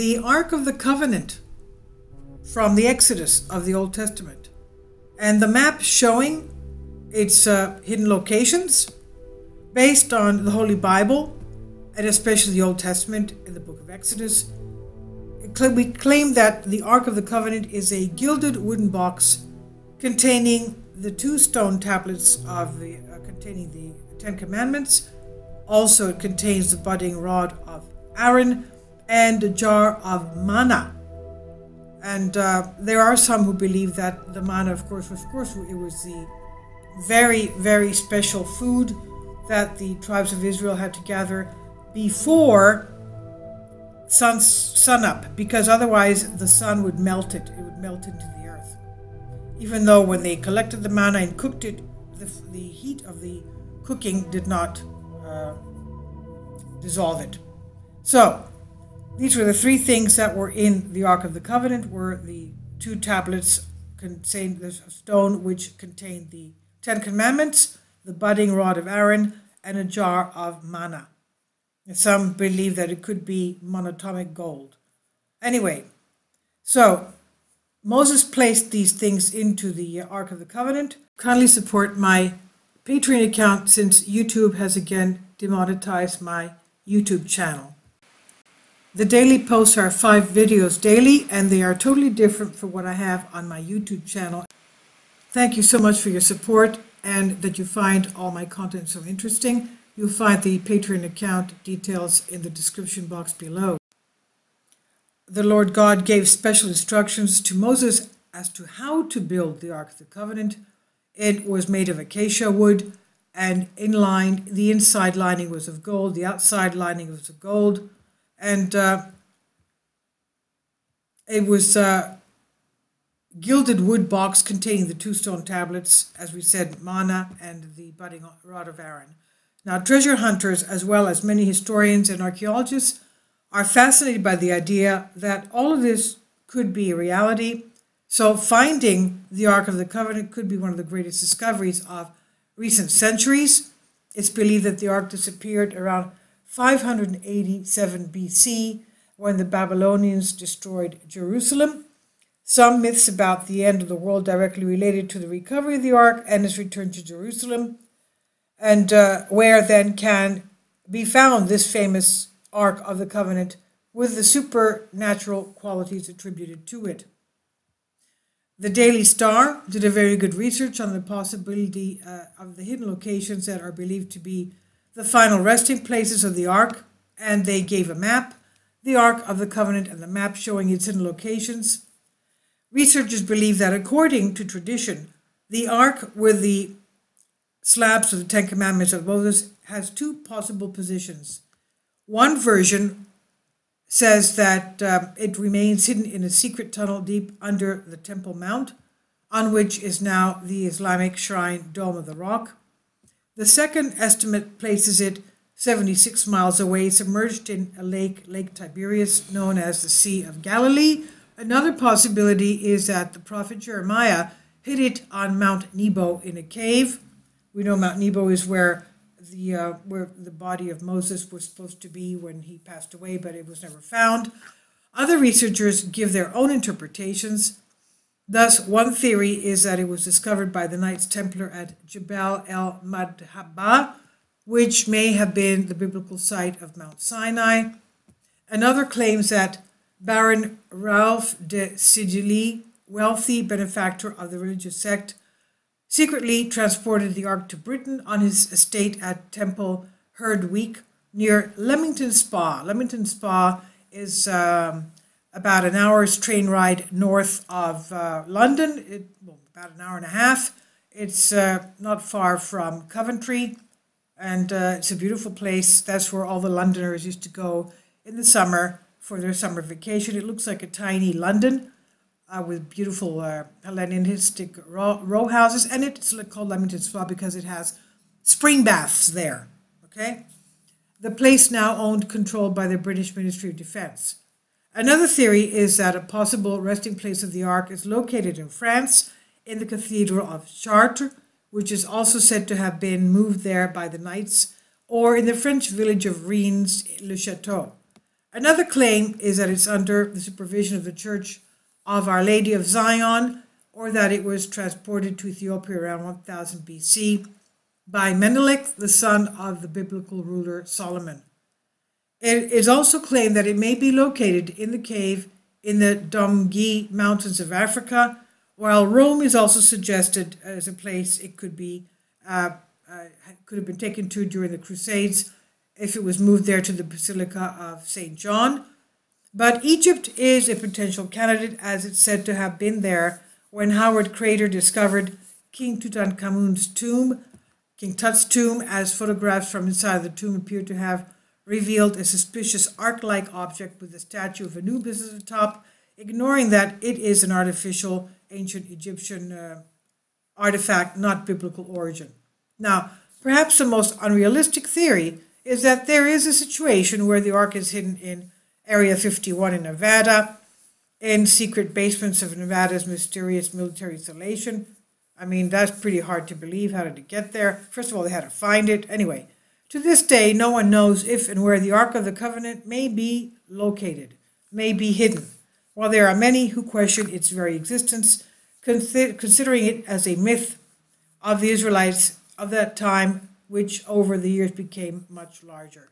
the Ark of the Covenant from the Exodus of the Old Testament, and the map showing its hidden locations based on the Holy Bible, and especially the Old Testament in the book of Exodus. We claim that the Ark of the Covenant is a gilded wooden box containing the 2 stone tablets of containing the 10 Commandments. Also, it contains the budding rod of Aaron and a jar of manna. And there are some who believe that the manna, of course, it was the very, very special food that the tribes of Israel had to gather before sun up, because otherwise the sun would melt it. It would melt into the earth. Even though when they collected the manna and cooked it, the heat of the cooking did not dissolve it. So these were the 3 things that were in the Ark of the Covenant, were the 2 tablets contained the stone which contained the 10 Commandments, the budding rod of Aaron, and a jar of manna. And some believe that it could be monatomic gold. Anyway, so Moses placed these things into the Ark of the Covenant. Kindly support my Patreon account since YouTube has again demonetized my YouTube channel. The daily posts are 5 videos daily, and they are totally different from what I have on my YouTube channel. Thank you so much for your support and that you find all my content so interesting. You'll find the Patreon account details in the description box below. The Lord God gave special instructions to Moses as to how to build the Ark of the Covenant. It was made of acacia wood, and the inside lining was of gold, the outside lining was of gold, and it was a gilded wood box containing the 2 stone tablets, as we said, manna and the budding rod of Aaron. Now, treasure hunters, as well as many historians and archaeologists, are fascinated by the idea that all of this could be a reality. So finding the Ark of the Covenant could be one of the greatest discoveries of recent centuries. It's believed that the Ark disappeared around 587 BC when the Babylonians destroyed Jerusalem. Some myths about the end of the world directly related to the recovery of the Ark and its return to Jerusalem, and where then can be found this famous Ark of the Covenant with the supernatural qualities attributed to it. The Daily Star did a very good research on the possibility of the hidden locations that are believed to be the final resting places of the Ark, and they gave a map, the Ark of the Covenant, and the map showing its hidden locations. Researchers believe that according to tradition, the Ark with the slabs of the 10 Commandments of Moses has 2 possible positions. One version says that it remains hidden in a secret tunnel deep under the Temple Mount, on which is now the Islamic shrine Dome of the Rock. The second estimate places it 76 miles away, submerged in a lake, Lake Tiberias, known as the Sea of Galilee. Another possibility is that the prophet Jeremiah hid it on Mount Nebo in a cave. We know Mount Nebo is where the body of Moses was supposed to be when he passed away, but it was never found. Other researchers give their own interpretations. Thus, one theory is that it was discovered by the Knights Templar at Jebel el-Madhaba, which may have been the biblical site of Mount Sinai. Another claims that Baron Ralph de Sigilly, wealthy benefactor of the religious sect, secretly transported the Ark to Britain on his estate at Temple Herdweek near Leamington Spa. Leamington Spa is about an hour's train ride north of London, about an hour and a half. It's not far from Coventry, and it's a beautiful place. That's where all the Londoners used to go in the summer for their summer vacation. It looks like a tiny London with beautiful Hellenistic row houses, and it's called Leamington Spa because it has spring baths there. Okay, the place now owned, controlled by the British Ministry of Defence. Another theory is that a possible resting place of the Ark is located in France, in the Cathedral of Chartres, which is also said to have been moved there by the Knights, or in the French village of Reims-le-Château. Another claim is that it's under the supervision of the Church of Our Lady of Zion, or that it was transported to Ethiopia around 1000 BC by Menelik, the son of the biblical ruler Solomon. It is also claimed that it may be located in the cave in the Domgi Mountains of Africa, while Rome is also suggested as a place it could have been taken to during the Crusades if it was moved there to the Basilica of St. John. But Egypt is a potential candidate, as it's said to have been there when Howard Crater discovered King Tutankhamun's tomb, King Tut's tomb, as photographs from inside the tomb appear to have revealed a suspicious ark-like object with a statue of Anubis at the top, ignoring that it is an artificial ancient Egyptian artifact, not biblical origin. Now, perhaps the most unrealistic theory is that there is a situation where the ark is hidden in Area 51 in Nevada, in secret basements of Nevada's mysterious military installation. I mean, that's pretty hard to believe. How did it get there? First of all, they had to find it. Anyway, to this day, no one knows if and where the Ark of the Covenant may be located, may be hidden, while there are many who question its very existence, considering it as a myth of the Israelites of that time, which over the years became much larger.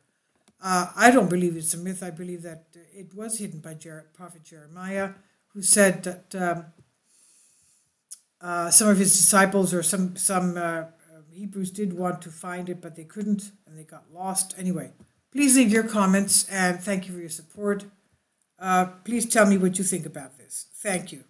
I don't believe it's a myth. I believe that it was hidden by Prophet Jeremiah, who said that some of his disciples or some Hebrews did want to find it, but they couldn't, and they got lost. Anyway, please leave your comments, and thank you for your support. Please tell me what you think about this. Thank you.